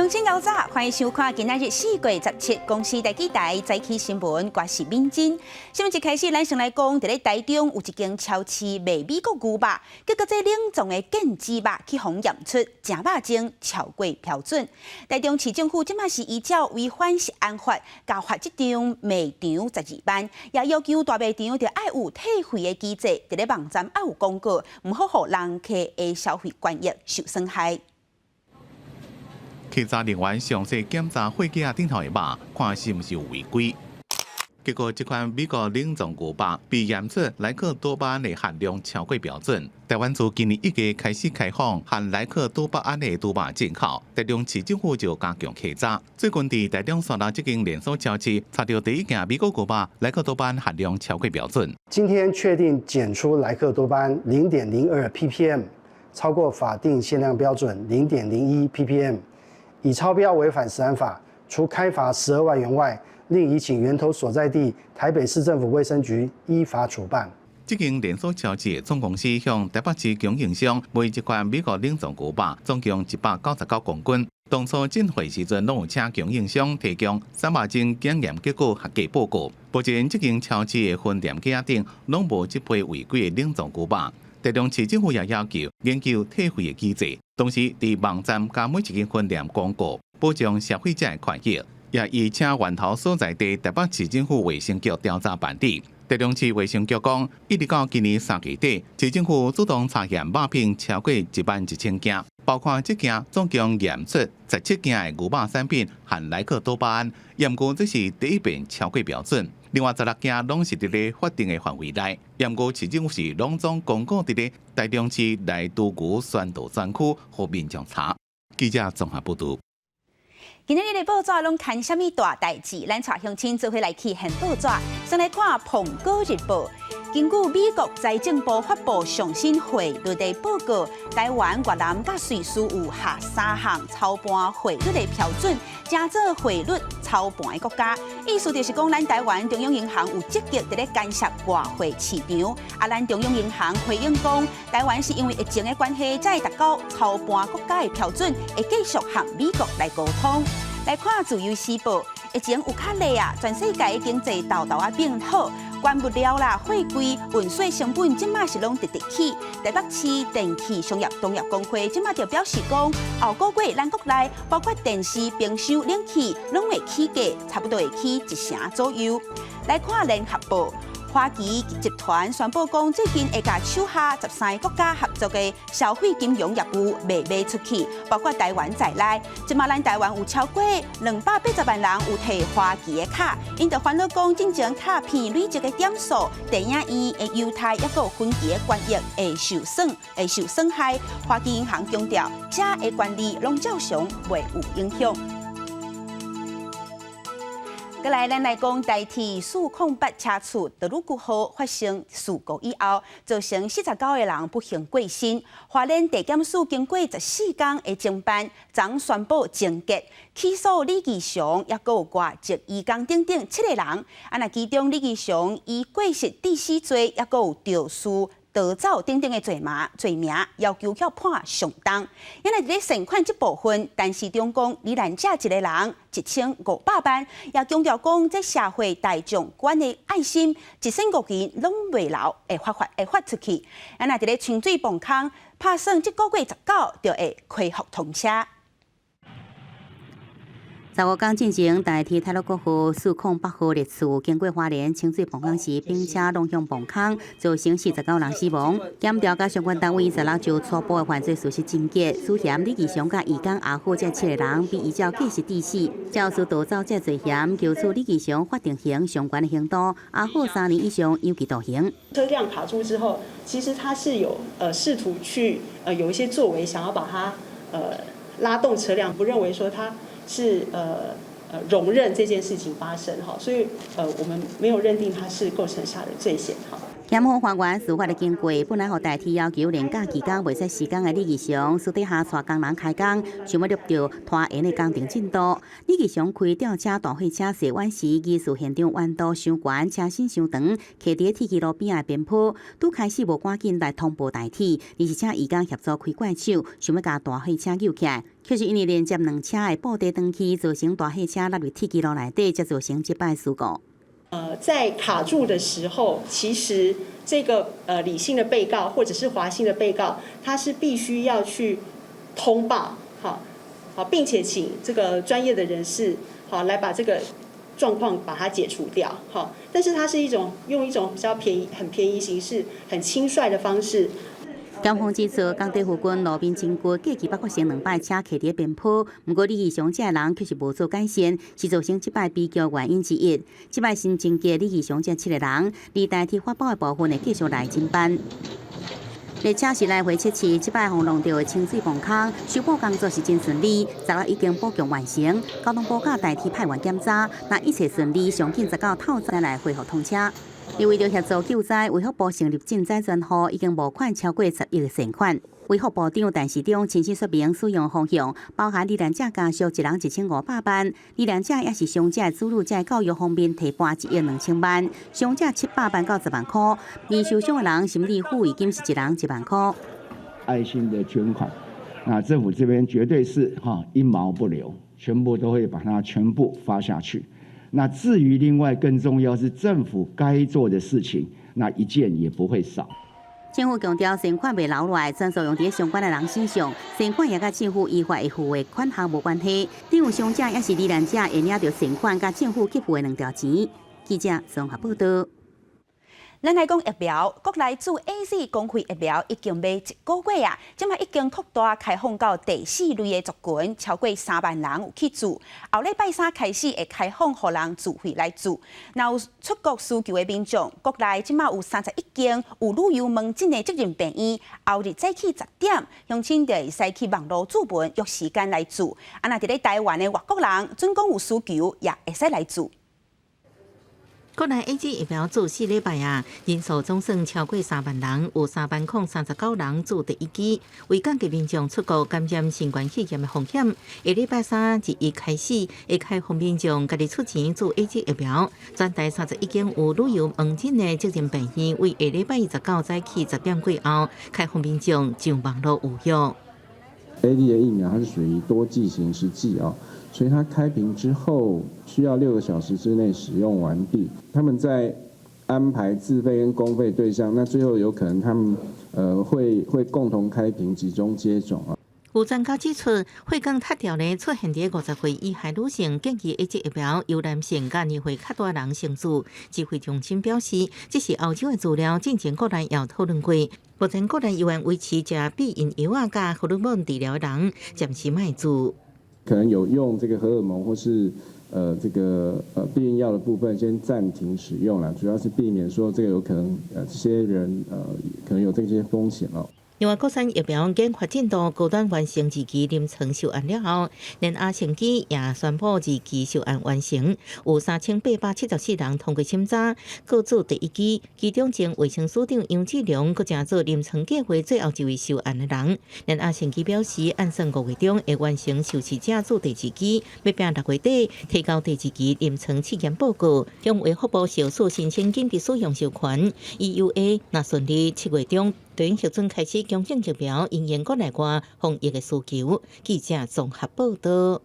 乡亲高早，欢迎收看今仔日4月17公司台记台早起新闻，我是敏珍。新闻一开始，咱先来讲，伫咧台中有一间超市卖美国牛肉，结果这冷冻的腱子肉去互验出正肉精超过标准。台中市政府即马是依照违反食安法，交发这张卖场12万，也要求大卖场着爱有退费的机制，伫咧网站爱有广告，唔好互人客的消费权益受损害。 稽查人员详细检查货架顶头的肉，看是毋是有违规。结果，这款美国冷冻牛肉被验出莱克多巴胺的含量超过标准。台湾自今年1月开始开放含莱克多巴胺的猪肉进口，台中市政府就加强稽查。最近伫台中山道这间连锁超市查到第一件美国牛肉莱克多巴胺含量超过标准。今天确定检出莱克多巴胺0.02 ppm， 超过法定限量标准0.01 ppm。 以超标违反食安法，除开罚12万元外，另移请源头所在地台北市政府卫生局依法处办。这间连锁超市的总公司向台北市供应商卖这款美国冷冻牛肉，总共199公斤。当初进货时阵，拢有请供应商提供3肉精检验结果合格报告。目前这间超市的分店架顶拢无这批违规的冷冻牛肉。 台中市政府也要求研究退费的机制，同时伫网站加每一间分店广告，保障消费者的权益。也已请源头所在地台北市政府卫生局调查办理。台中市卫生局讲，一直到今年3月底，市政府主动查验肉品超过11000件，包括这件总共验出17件的牛肉产品含莱克多巴胺，验过这是第一遍超过标准。 另外16件拢是伫咧法定的范围内，验过市政府是拢总公告伫咧台中市内都牛宣导专区，互民众查。记者综合报道。今日的报纸拢看什么大代志？咱带乡亲做伙来去现报纸，先来看《苹果日报》。 根据美国财政部发布上新汇率的报告，台湾、越南甲瑞士有下3项操盘汇率的标准，正做汇率操盘的国家。意思就是讲，咱台湾中央银行有积极伫咧干涉外汇市场，啊，咱中央银行回应讲，台湾是因为疫情的关系，才会达到操盘国家的标准，会继续向美国来沟通。来看《自由时报》，疫情有较累啊，全世界的经济豆豆变好。 原物料啦、货柜、运输成本，即马是拢直直起。台北市电气商业同业工会即马就表示讲，后个月咱国内包括电视、冰箱、冷气，拢会起价，差不多会起1成左右。来看《联合报》。 花旗集团宣布讲，最近会甲手下13个国家合作的消费金融业务卖出去，包括台湾在内。即马咱台湾有超过280万人有摕花旗的卡，因着烦恼讲，进前卡片累积的点数、电影院的优待，也有分期的权益会受损害。花旗银行强调，这的管理拢照常袂有影响。 再来，咱来讲台铁408车厝道路9号发生事故以后，造成49个人不幸过身。花莲地检署经过14天的侦办，昨宣布终结，起诉李义祥，也有外籍移工等等7个人。啊，那其中李义祥以过失致死罪，也有肇事。 逃走等等的罪名，要求要判上重。因为伫咧审款这部分，但是中共依然这一个人1500万，也强调讲，这社会大众关的爱心，一生5年拢袂留，会发出去。啊，那伫咧清水泵坑，拍算这个月19就会恢复通车。 15天进行台铁太鲁阁号408号列次，经过花莲清水泵坑时，并且弄向泵坑，造成49人死亡。检调甲相关单位16就初步的犯罪事实终结，涉嫌李义祥甲义工阿虎这7个人，被依照过失致死、肇事逃走这罪嫌，求处李义祥法定刑相关的刑度，阿虎3年以上有期徒刑。车辆卡住之后，其实他是有试图去有一些作为，想要把它拉动车辆，不认为说他。 是容忍这件事情发生哈，所以我们没有认定他是构成杀人罪嫌哈。检方法院司法的经过，本来互代替要求连假期间未使施工的李义祥，私底下带工人开工，想要录到拖延的工程进度。李义祥开吊车大货车洗碗时，技术现场弯度伤悬，车身伤长，徛伫铁轨路边的边坡，拄开始无赶紧来通报代替，而是请义工协助开怪手，想要将大货车救起来。却是因为连接两车的布袋断去，造成大货车落入铁轨路内底，才造成这摆事故。在卡住的时候，其实这个李姓的被告或者是华姓的被告，他是必须要去通报，好，并且请这个专业的人士，好来把这个状况把它解除掉，好。但是它是用一种比较很便宜形式、很轻率的方式。检方指出，工地附近路边真骨过去发生2摆车徛伫边坡，不过李义祥这人却是无做改善，是造成这摆悲剧原因之一。这摆新增加李义祥这7个人，而代替发包的部分会继续来侦办。列车是来回7次，这摆轰弄到的清水泵坑修补工作是真顺利，昨日已经补强完成。交通部甲代替派员检查，若一切顺利，上紧19透早来恢复通车。而为了协助救灾，卫福部成立赈灾专户，已经募款超过10亿的善款。卫福部长陈时中亲自说明使用方向，包含罹难者家属1人1500万，罹难者也是伤者子女在教育方面提拨1亿2千万，伤者700万到10万块，而受伤的人心理抚慰金是1人1万块。爱心的捐款，那政府这边绝对是1毛不留，全部都会把它全部发下去。那至于另外更重要是政府该做的事情，那一件也不会少。政府强调，善款袂留落来，全数用伫相关的人身上，善款也甲政府依法会付的款项无关系。另有伤者也是罹难者，会领到善款甲政府给付的2条钱。记者综合报道。咱来讲疫苗，国内自 AZ 公费疫苗已经卖1个月啊，即卖已经扩大开放到第4类的族群，超过3万人有去注。后礼拜3开始会开放，互人自费来注。若有出国需求的民众，国内即卖有31间有旅游门诊的责任病院，后日早起10点，乡亲就会使去网络注文约时间来注。啊，若伫咧台湾的外国人，准讲有需求，也会使来注。国内 AZ 疫苗注4礼拜啊，人数总算超过3万人，有3,039人注第1剂。为降低民众出国感染新冠肺炎的风险，下礼拜3日1开始会开放民众家己出钱注 AZ 疫苗。全台31间有旅游门诊的责任病院，为下礼拜29早起10点过后开放民众上网络预约。AZ 的疫苗它是属于多剂型试剂啊。所以它开瓶之后需要6个小时之内使用完毕。他们在安排自费跟公费对象，那最后有可能他们会共同开瓶集中接种啊。有专家指出，血管塌掉的出现伫50岁以下女性，建议 AZ 疫苗由男性甲年岁较大人先注。指挥中心表示，这是欧洲的资料，之前国内也讨论过。目前国内医院维持食避孕药啊甲荷尔蒙治疗的人，暂时卖注。可能有用这个荷尔蒙或是避孕药的部分先暂停使用了，主要是避免说这个有可能这些人可能有这些风险哦。另外，国产疫苗研发进度高端完成2期临床受案了后，连阿成基也宣布2期受案完成，有3874人通过审查，各注第1期。其中前卫生署长杨志良阁正做临床计划最后一位受案的人。连阿成基表示，按算5月中会完成受试者注第2期，要拼6月底提交第2期临床试验报告，向卫福部小数申请紧急使用授权 EUA， 若顺利7月中。对应核准开始供应疫苗，应验国内外防疫的需求。记者综合报道。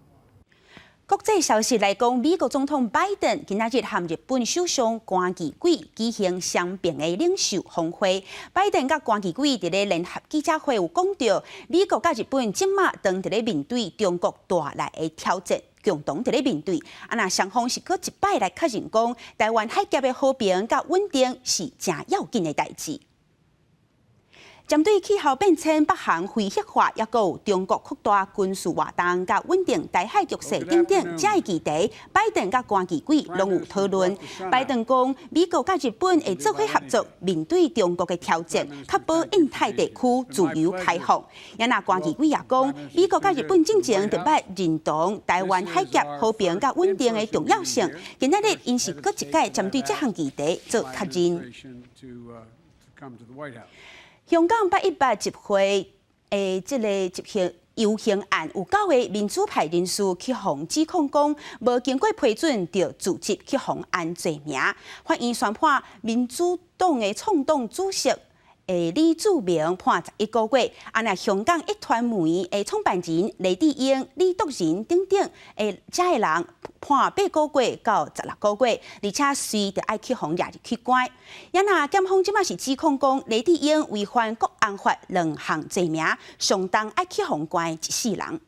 国际消息来讲，美国总统拜登今仔日和日本首相菅义伟举行双边的领袖峰会。拜登甲菅义伟伫咧联合记者会有讲到，美国甲日本即马当伫咧面对中国带来的挑战。共同伫咧面对，那双方是搁一摆来确认讲，台湾海峡的和平甲稳定是真要紧的代志。针对气候变迁、北韩非核化，也有中国扩大军事活动、甲稳定台海局势等等，这一议题，拜登甲关系贵拢有讨论。拜登讲，美国甲日本会做伙合作，面对中国的挑战，确保印太地区自由开放。也那关系贵也讲，美国甲日本进前特别认同台湾海峡和平甲稳定的重要性。今仔日因是搁一届针对这项议题做确认。香港818集会这个集会游行案有9位民主派人士去向指控讲，无经过批准就组织去向案罪名。法院宣判民主党的创党主席李柱铭判11个月，那香港一团媒创办人黎智英、李德仁等等这个人判8个月到16个月，而且随着爱去向廿日去关。也那检方即马是指控讲黎智英违反国安法2项罪名，相当爱去向关1世人。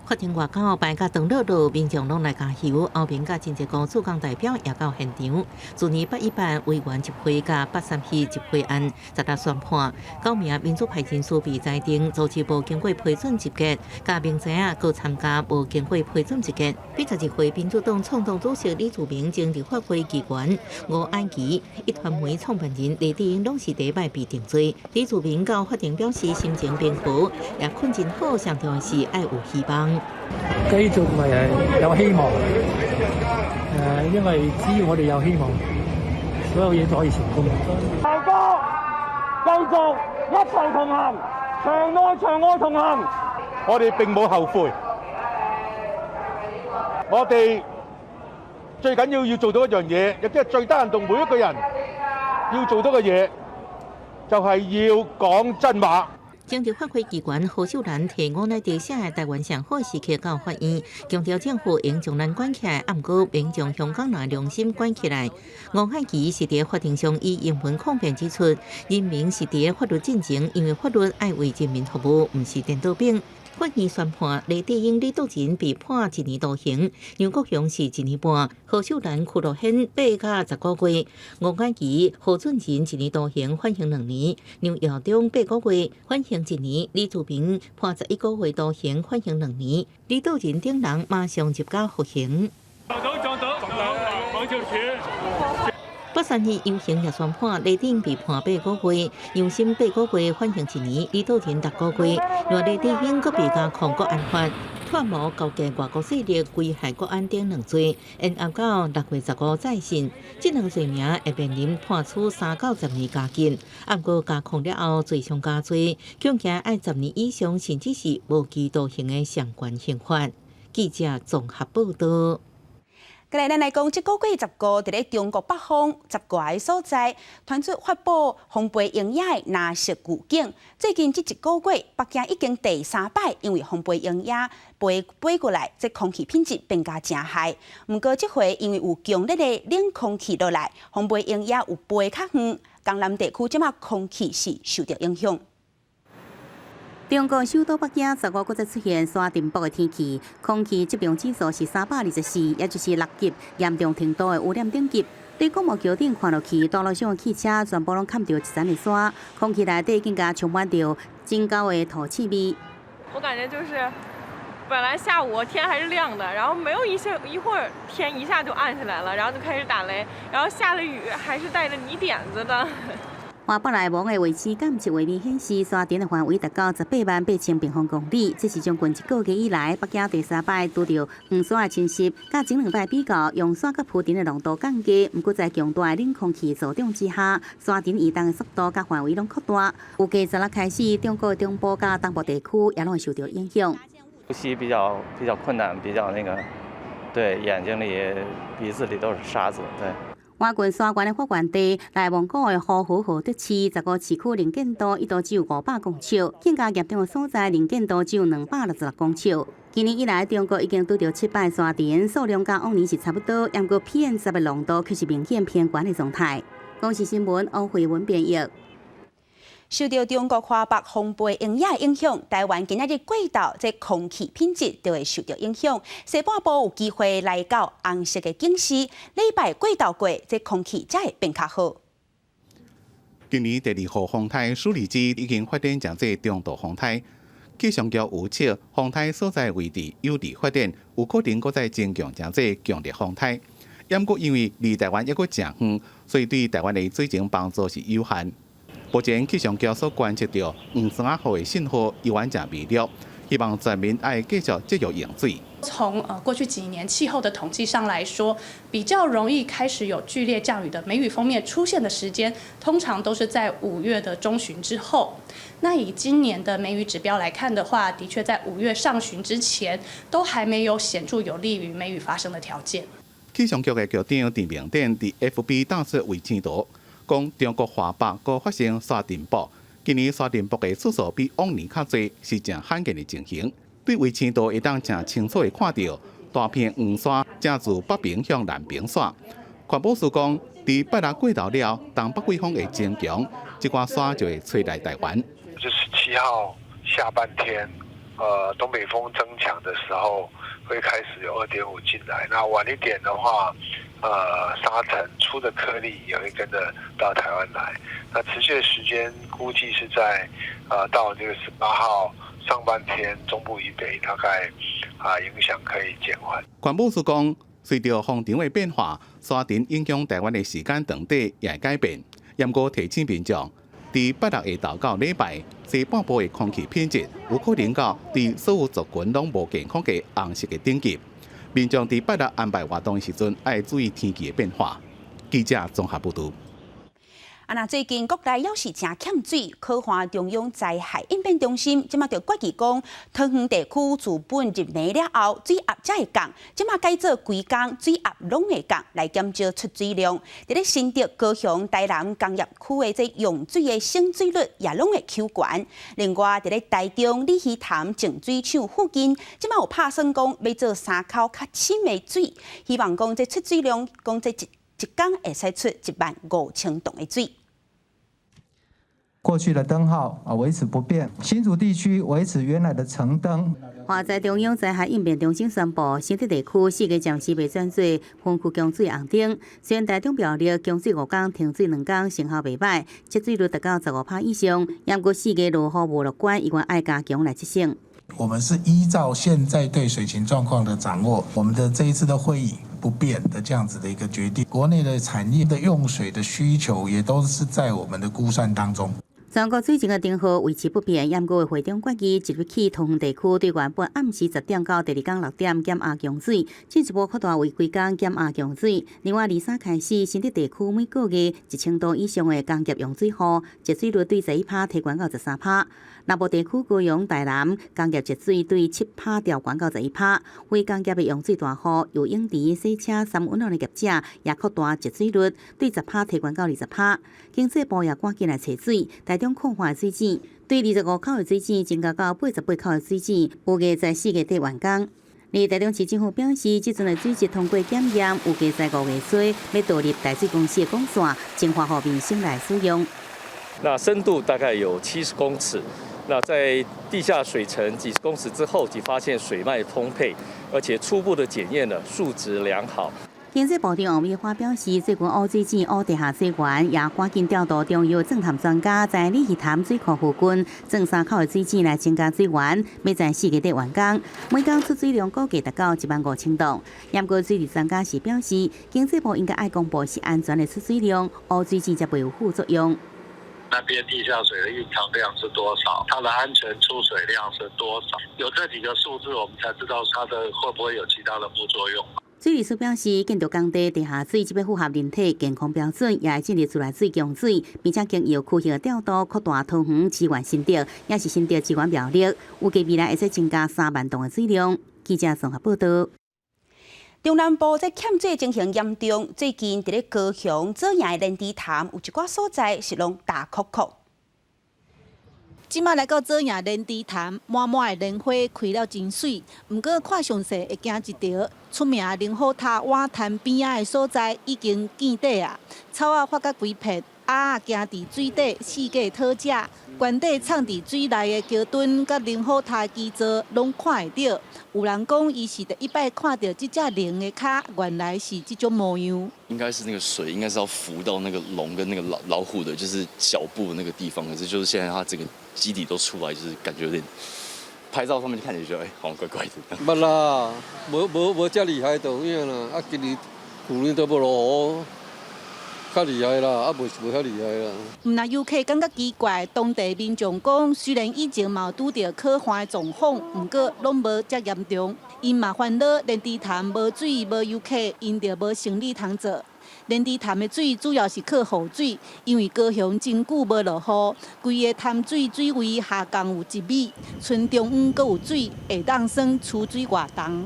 法庭外口排甲长乐路，民众拢来加油。后面甲真济个驻港代表也到现场。去年818委员集会甲832集会案，值得宣判9名民主派人士被裁定组织无经过批准集结，甲明知影佮参加无经过批准集结。81岁民主党创党主席李柱铭、前立法会议员吴靄琪、一团媒创办人黎智英拢是第一摆被定罪。李柱铭到法庭表示心情平和，也困真好，上重要是爱有希望。繼續有希望，因為只要我哋有希望，所有嘢都可以成功。大家繼續一齊同行，長愛同行。我哋並冇後悔，我哋最緊要做到一樣嘢，亦即係最低限度每一個人要做到嘅嘢，就係要講真話。前立法會議員何秀蘭提5內地寫嘅台灣上好時刻到法院，強調政府應將咱關起來，毋過免將香港人良心關起來。吳靄琪是伫法庭上以英文抗辯指出，人民是伫法律進前，因為法律愛為人民服務，毋是顛倒兵。法院宣判黎智英、李德仁被判1年徒刑，楊國雄是1年半，何秀蘭、區諾軒8到10個月，吳靄琪、何俊仁1年徒刑，緩刑2年，梁耀忠8個月，緩刑1年，李柱銘判11個月徒刑，緩刑2年，李德仁等人馬上入監服刑。832遊行也宣判黎智英被判8個月，楊森8個月，緩刑1年，李德仁10個月。另黎智英閣被加控國安法、串謀勾結外國勢力、危害國安等2罪，因後到6月15再審，這2罪名會面臨判處3到10年監禁。不過加控了後，罪上加罪，恐驚愛10年以上，甚至是無期徒刑的相關刑罰。記者綜合報道。再來，咱來講，這個月10號，佇咧中國北方10個所在，傳出發布紅背鷹野的藍色預警。最近這1個月，北京已經第3擺因為紅背鷹野飛過來，這空氣品質變加真壞。不過這回因為有強烈的冷空氣落來，紅背鷹野有飛較遠，江南地區即馬空氣是受到影響。中國首都北京15個再出現沙塵暴的天氣，空氣質量指數是324，也就是6級，嚴重程度的污染等級。在廣播橋頂看落去，道路上的汽車全部攏蓋着一層的沙，空氣內底更加充滿着真高的土氣味。我感覺就是本來下午天還是亮的，然後沒有一會兒天一下就暗下來了，然後就開始打雷，然後下了雨，還是帶着泥點子的。華北內蒙的衛星監測畫面顯示，沙塵的範圍達到18,800平方公里，這是將近1個月以來，北京第3擺拄到黃沙的侵襲，甲前2擺比較，用沙甲鋪塵的濃度降低，不過在強大的冷空氣作用之下，沙塵移動的速度甲範圍攏擴大。有計10日開始，中國中部甲東部地區也攏會受到影響。呼吸比較困難，比較對，眼睛裡、鼻子裡都是沙子，對。華郡沙縣的發源地內蒙古的呼和浩特市，10個市區能見度一度只有500公尺，更加嚴重的所在能見度只有266公尺。今年以來，中國已經拄到7擺沙塵，數量甲往年是差不多，不過 PM10的濃度卻是明顯偏懸的狀態。公視新聞歐慧文編譯。受到中國華北紅背鷹野影響，台灣今仔日過到這空氣品質就會受到影響。西半部有機會來到紅色的警示，禮拜過到過，這空氣才會變較好。今年第2号风台苏里基已经发展成这中度风台，气象局预测风台所在位置有利发展，有可能搁再增强成这强烈风台。不过因为离台湾还阁真远，所以对台湾的水情帮助是有限。目前气象局所观测到3号的信号依然真微弱，希望全民爱继续节约用水。从过去几年气候的统计上来说，比较容易开始有剧烈降雨的梅雨锋面出现的时间，通常都是在5月的中旬之后。那以今年的梅雨指标来看的话，的确在5月上旬之前，都还没有显著有利于梅雨发生的条件。气象局的局长陈明典伫 FB 打出卫星图，讲中国华北又发生沙尘暴，今年沙尘暴的次数比往年较多，是真罕见的情形。对卫星图会当真清楚地看到大片黄沙正自北平向南平刷。环保署讲，伫8日过头了，东北季风会增强，这寡沙就会吹来台湾。这17号下半天，东北风增强的时候，会开始有2.5进来。那晚一点的话，沙尘粗的颗粒也会跟着到台湾来。那持续的时间估计是在到这个18号。上半天中部以北大概影响可以减缓。环保署讲，随着风场的变化，沙尘影响台湾的时间长短也会改变。不过提醒民众，伫8日下昼到礼拜，西半部的空气品质有可能到伫所有族群拢无健康的红色的等级。民众伫8日安排活动的时阵，要注意天气的变化。记者综合报道。那最近国内要是真欠水，科华中央灾害应变中心即马就决议讲，桃园地区自本入暝了后，水压才会降，即马改做规工水压拢会降，来减少出水量。伫咧新竹、高雄、台南工业区的这用水的省水率也拢会求悬。另外，伫咧台中李溪潭净水厂附近，即马有拍算讲要做3口较深的水，希望讲这出水量讲这一工会使出15000吨的水。过去的灯号维持不变，新竹地区维持原来的橙灯。华在中央灾害应变中心宣布，新竹地区4个暂时未转做分区供水红灯。虽然台中表列供水5天，停水2天，成效袂歹，节水率达到15%以上。不过4个落雨无乐观，依然爱加强来执行。我们是依照现在对水情状况的掌握，我们的这一次的会议不变的这样子的一个决定。国内的产业的用水的需求也都是在我们的估算当中。全国水情的灯号维持不变，不过会中决议，即日起桃园地区对原本暗时10点到第2天6点减压供水，进一步扩大为规工减压供水。另外，23开始，新竹地区每个月1000度以上的工业用水户，节水率对11%提悬到13%。南部地区高雄、台南工业节水对7%调悬到11%。非工业的用水大户，有影池、洗车、3温暖的业者，也扩大节水率对10%提悬到20%。经济部也赶紧来查水，台中扩化水井对25口的水井增加到88口的水井，预计在4月底完工。而台中市政府表示，这阵的水质通过检验，预计在5月底要导入台水公司的管线，净化后民生来使用。那深度大概有70公尺。那在地下水层几十公尺之后，即发现水脉丰沛，而且初步的检验呢数值良好。经济部长王美花表示，最近污水井、污地下水源也赶紧调度中央侦探专家，在李溪潭水库附近正3口的水井来增加水源，要在4月底完工。每天出水量估计达到15000吨。不过水利专家是表示，经济部应该爱公布是安全的出水量，污水井才不会有副作用。那边地下水的蕴藏量是多少？它的安全出水量是多少？有这几个数字，我们才知道它的会不会有其他的副作用。水利署表示，建筑工地地下水即要符合人体健康标准，也会进入自来水供水，并且经由区域的调度扩大桃园支援新竹，也是新竹支援苗栗，预计未来会使增加3万吨的水量。记者综合报道。中南部在欠水情形严重，最近伫咧高雄左营的莲池潭有一寡所在是拢大窟窟。即马来到左营莲池潭，满满的莲花开了真水，不过看详细会惊一条。出名的莲花塔瓦潭边仔的所在已经见底啊，草啊发甲规片，鸭行伫水底四界讨食，原地藏伫水内的桥墩甲龙虎塔基座拢看会到。有人讲，伊是第一摆看到这只龙的脚，原来是这种模样。应该是那个水应该是要浮到那个龙跟那个老虎的，就是脚部那个地方，可是就是现在它整个基底都出来，就是感觉有点。拍照上面就看起来觉得好像怪怪的。捌啦，无遮厉害就有影啦。啊，今年去年都无落雨，较厉害啦，啊无遐厉害啦。毋但游客感觉奇怪，当地民众讲，虽然以前嘛拄到可欢的状况，毋过拢无遮严重。因嘛烦恼莲池潭无水无游客，因着无生意通做。莲池潭的水主要是靠雨水，因为高雄真久无落雨，规个潭水水位下降有1米，村中央阁有水，会当算储水活动。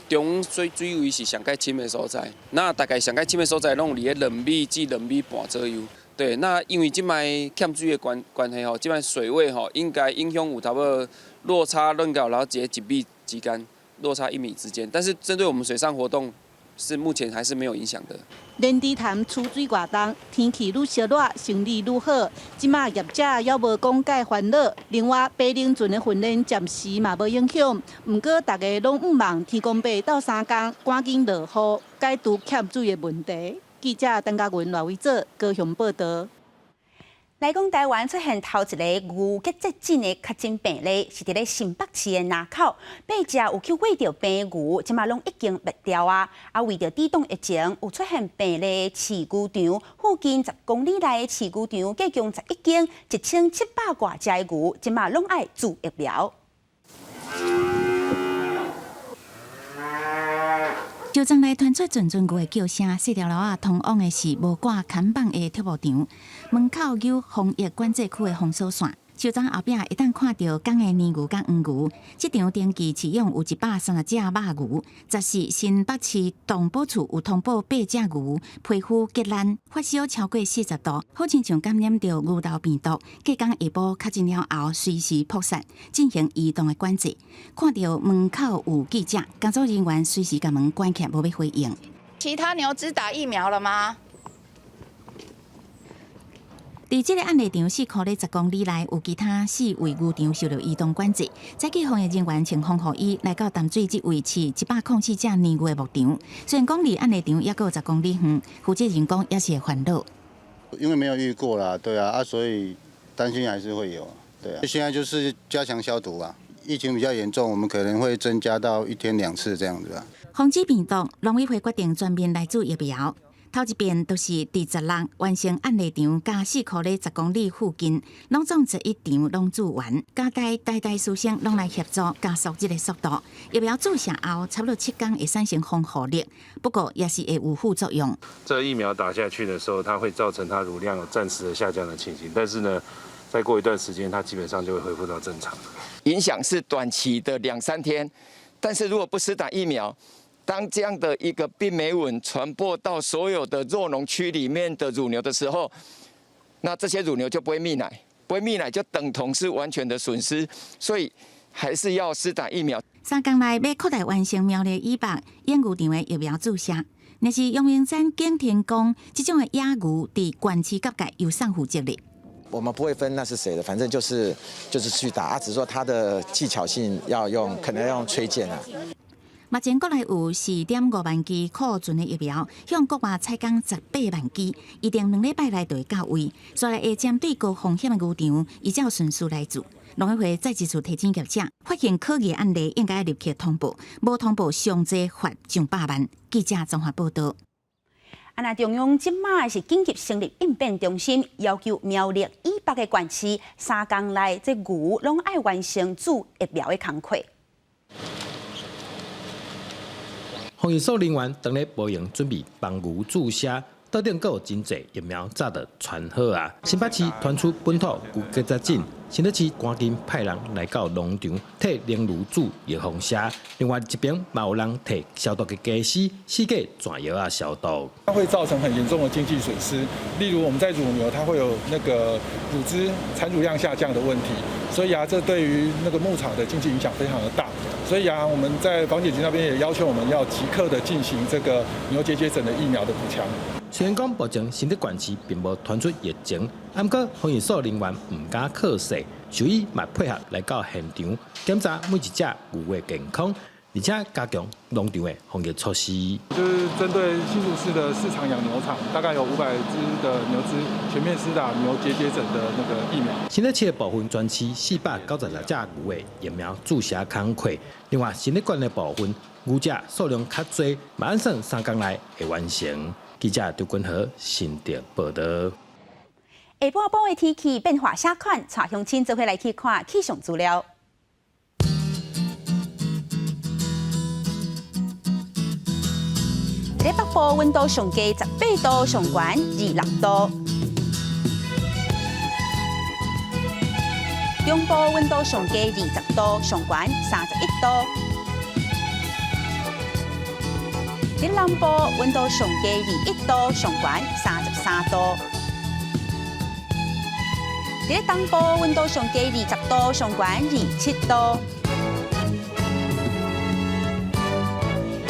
中水位是上盖深的所在，那大概上盖深的所在拢伫咧2米至2米半左右。对，那因为即摆欠水的关系吼，即摆水位吼应该影响有差不多落差论到然后1米之间。落差1米之间，但是针对我们水上活动，是目前还是没有影响的。莲池潭储水活动，天气愈烧热，生意愈好。即马业者还无讲介烦恼。另外，白灵圳的训练暂时嘛无影响，毋过大家拢毋忙，天公伯斗3工，赶紧落雨，解除欠水的问题。记者陈嘉云、赖伟做高雄报道。来讲，台湾出现头一个牛结节症的确诊病例，是伫咧新北市的南口，八只有去喂着病牛，即马拢已经灭掉啊！啊，为着抵挡疫情，有出现病例的饲牛场，附近10公里内的饲牛场，计共11间，1700多只的牛，即马拢爱注疫苗。球场内传出阵阵牛的叫声，四条路啊通往的是无挂看板的铁幕场，门口有防疫管制区的封锁线。球场后壁一旦看到公的年牛甲黄牛，这场登记饲养有130只肉牛。14新北市动保处有通报8只牛皮肤结烂，发烧超过40度，好亲像感染到牛痘病毒。隔天下晡确诊了后，随时扑杀，进行移动的管制。看到门口有记者，工作人员随时把门关起，无要回应。其他牛只打疫苗了吗？伫这个案例场4公里10公里内，有其他4位牛场受到移动管制。在地防疫人员请防护衣来到淡水这位饲104只年牛的牧场。虽然讲离案例场也有10公里远，负责人讲也是会烦恼。因为没有遇过啦，对啊，所以担心还是会有，对啊。现在就是加强消毒啊，疫情比较严重，我们可能会增加到1天2次这样子啊。防止病毒，农委会决定全面来做疫苗。头一遍都是第16完成案例场加4公里10公里附近，拢总11场拢做完，加代师生拢来协助加速这个速度。疫苗注射后，差不多7天会产生防护力，不过也是会有副作用。这疫苗打下去的时候，它会造成它乳量有暂时的下降的情形，但是呢，再过一段时间，它基本上就会恢复到正常。影响是短期的2、3天，但是如果不施打疫苗，当这样的一个病媒蚊传播到所有的肉农区里面的乳牛的时候，那这些乳牛就不会泌奶，不会泌奶就等同是完全的损失，所以还是要施打疫苗。3天内要扩大完成苗栗以北养牛场的疫苗注射。若是阳明山景天宫这种的野牛，伫管区各界有上负责力。我们不会分那是谁的，反正就是去打，只是说它的技巧性要用，可能要用吹箭啊。目前国内有4.5万剂库存的疫苗，向国外采购18万剂，一定2礼拜内就会到位。所以会针对高风险的牛场，依照顺序来做。农委会再一次提醒业者，发现可疑案例应该立刻通报，无通报上济罚上100万。记者综合报道。那中央即马是紧急成立应变中心，要求苗栗以北的县市3天内，这牛拢爱完成注疫苗的工作。防疫所人员当咧保养准备帮牛注射，到顶还有真济疫苗早就传好啊！新北市传出本土牛结节症，新德市赶紧派人来到农场替冷炉煮药防虾。另外一边嘛有人替消毒的家私四个转药啊消毒。它会造成很严重的经济损失，例如我们在乳牛，它会有那个乳汁产乳量下降的问题，所以这对于那个牧场的经济影响非常的大。所以我们在防检局那边也要求我们要即刻的进行这个牛结节疹的疫苗的补强。虽然讲目前新德县市并无传出疫情，不过防疫所人员唔敢靠细，兽医嘛配合来到现场检查每一只牛的健康，而且加强农场的防疫措施。就是针对新竹市的市场养牛场，大概有500只的牛只全面施打牛结节疹的那个疫苗。新德市的部分专区496只牛的疫苗注射工课，另外新德县的部分牛只数量较多，马上3天内会完成。记者刘君和新竹报道。下晡晡的天气变化啥款？带乡亲做伙来去看气象资料。在北部温度上低18度，上悬26度；中部温度上低20度，上悬31度；在南部温度上低21度，上悬33度；在东部温度上低20度，上悬27度。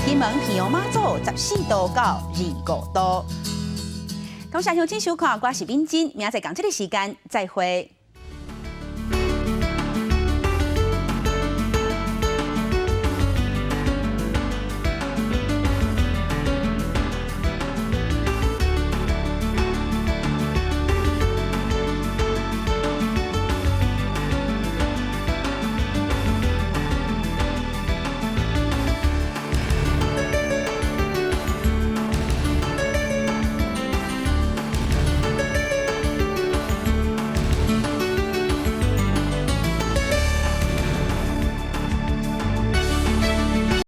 金门平阳马祖14度到25度。感谢乡亲收看，我是敏珍，明仔载同这个时间再会。